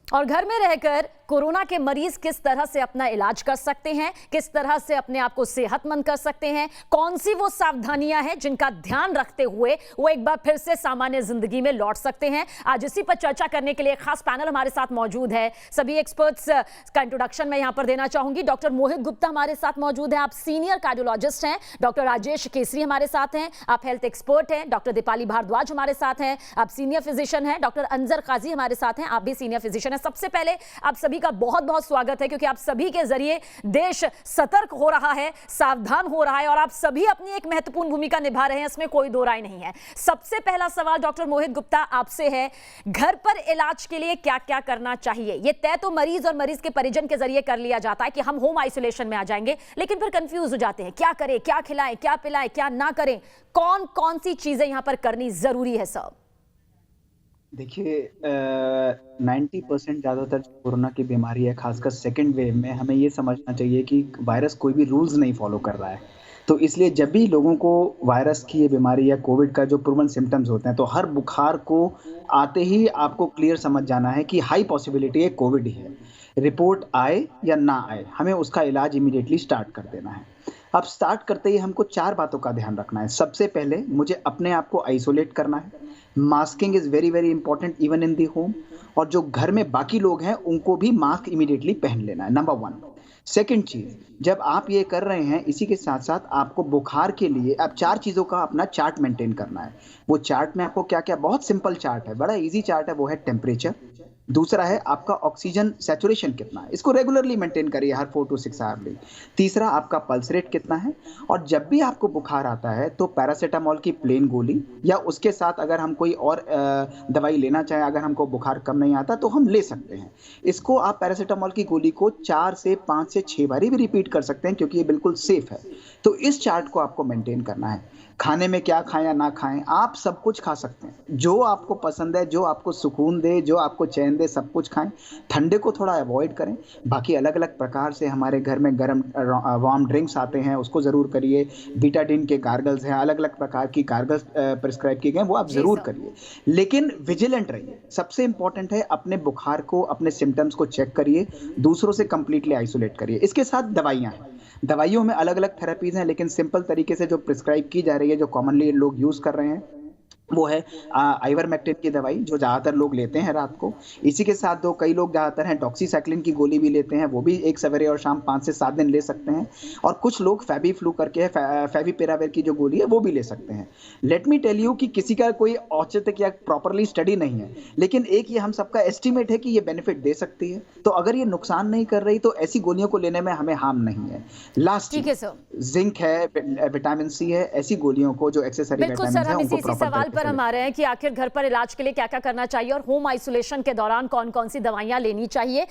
और घर में रहकर कोरोना के मरीज किस तरह से अपना इलाज कर सकते हैं, किस तरह से अपने आप को सेहतमंद कर सकते हैं, कौन सी वो सावधानियां हैं जिनका ध्यान रखते हुए वो एक बार फिर से सामान्य जिंदगी में लौट सकते हैं। आज इसी पर चर्चा करने के लिए खास पैनल हमारे साथ मौजूद है। सभी एक्सपर्ट्स का इंट्रोडक्शन मैं यहां पर देना चाहूंगी। डॉक्टर मोहित गुप्ता हमारे साथ मौजूद हैं, आप सीनियर कार्डियोलॉजिस्ट हैं। डॉक्टर राजेश केसरी हमारे साथ हैं, आप हेल्थ एक्सपर्ट हैं। डॉक्टर दीपाली भारद्वाज हमारे साथ हैं, आप सीनियर फिजिशियन हैं। डॉक्टर अंजर काजी हमारे साथ हैं, आप भी सीनियर फिजिशियन हैं। सबसे पहले आप सभी का बहुत बहुत स्वागत है, क्योंकि आप सभी के जरिए देश सतर्क हो रहा है, सावधान हो रहा है और आप सभी अपनी एक महत्वपूर्ण भूमिका निभा रहे हैं, इसमें कोई दो राय नहीं है। सबसे पहला सवाल डॉक्टर मोहित गुप्ता आपसे है, घर पर इलाज के लिए क्या क्या करना चाहिए? ये तय तो मरीज और मरीज के परिजन के जरिए कर लिया जाता है कि हम होम आइसोलेशन में आ जाएंगे, लेकिन फिर कंफ्यूज हो जाते हैं, क्या करें, क्या खिलाएं, क्या पिलाएं, क्या ना करें, कौन कौन सी चीजें यहां पर करनी जरूरी है सब? देखिए 90% ज़्यादातर कोरोना की बीमारी है, खासकर सेकंड वेव में हमें ये समझना चाहिए कि वायरस कोई भी रूल्स नहीं फॉलो कर रहा है। तो इसलिए जब भी लोगों को वायरस की ये बीमारी या कोविड का जो प्रूवन सिम्टम्स होते हैं, तो हर बुखार को आते ही आपको क्लियर समझ जाना है कि हाई पॉसिबिलिटी है कोविड ही है। रिपोर्ट आए या ना आए, हमें उसका इलाज इमीडिएटली स्टार्ट कर देना है। अब स्टार्ट करते ही हमको 4 बातों का ध्यान रखना है। सबसे पहले मुझे अपने आप को आइसोलेट करना है। Masking is very very important even in the home. और जो घर में बाकी लोग हैं उनको भी मास्क इमीडिएटली पहन लेना है, नंबर 1। सेकंड चीज़, जब आप ये कर रहे हैं, इसी के साथ-साथ आपको बुखार के लिए अब 4 चीज़ों का अपना चार्ट मेंटेन करना है। वो चार्ट में आपको क्या-क्या, बहुत सिंपल चार्ट है, बड़ा ईज़ी चार्ट है, वो है टेम्परेचर। दूसरा है आपका ऑक्सीजन सैचुरेशन कितना है, इसको रेगुलरली मेंटेन करिए हर 4 टू 6 आवर। तीसरा आपका पल्स रेट कितना है। और जब भी आपको बुखार आता है तो पैरासीटामोल की प्लेन गोली या उसके साथ अगर हम कोई और दवाई लेना चाहें, अगर हमको बुखार कम नहीं आता तो हम ले सकते हैं। इसको आप पैरासीटामोल की गोली को 4 से 5 से 6 बारी भी रिपीट कर सकते हैं, क्योंकि ये बिल्कुल सेफ है। तो इस चार्ट को आपको मेंटेन करना है। खाने में क्या खाएं या ना खाएं, आप सब कुछ खा सकते हैं, जो आपको पसंद है, जो आपको सुकून दे, जो आपको चैन दे, सब कुछ खाएं। ठंडे को थोड़ा अवॉइड करें। बाकी अलग अलग प्रकार से हमारे घर में गर्म वार्म ड्रिंक्स आते हैं, उसको ज़रूर करिए। बीटाडीन के गार्गल्स हैं, अलग अलग प्रकार की गार्गल्स प्रिस्क्राइब किए गए, वो आप ज़रूर करिए, लेकिन विजिलेंट रहिए। सबसे इंपॉर्टेंट है अपने बुखार को, अपने सिम्टम्स को चेक करिए, दूसरों से कंप्लीटली आइसोलेट करिए। इसके साथ दवाइयाँ हैं, दवाइयों में अलग अलग थेरेपीज़ हैं, लेकिन सिंपल तरीके से जो प्रिस्क्राइब की जा रही है, जो कॉमनली लोग यूज़ कर रहे हैं, वो है आइवरमेक्टिन की दवाई, जो ज़्यादातर लोग लेते हैं रात को। इसी के साथ दो कई लोग ज़्यादातर हैं डॉक्सीसाइक्लिन की गोली भी लेते हैं, वो भी एक सवेरे और शाम 5 से 7 दिन ले सकते हैं। और कुछ लोग फेविफ्लू करके है, फेविपिराविर की जो गोली है वो भी ले सकते हैं। लेट मी टेल यू कि किसी का कोई औचित्य या प्रॉपरली स्टडी नहीं है, लेकिन एक ये हम सबका एस्टिमेट है कि ये बेनिफिट दे सकती है। तो अगर ये नुकसान नहीं कर रही तो ऐसी गोलियों को लेने में हमें हार्म नहीं है। लास्ट ठीक है सर, जिंक है, विटामिन सी है, ऐसी गोलियों को जो एक्सेसरी विटामिन है उनको प्रॉपर पर हम आ रहे हैं कि आखिर घर पर इलाज के लिए क्या क्या करना चाहिए और होम आइसोलेशन के दौरान कौन कौन सी दवाइयां लेनी चाहिए।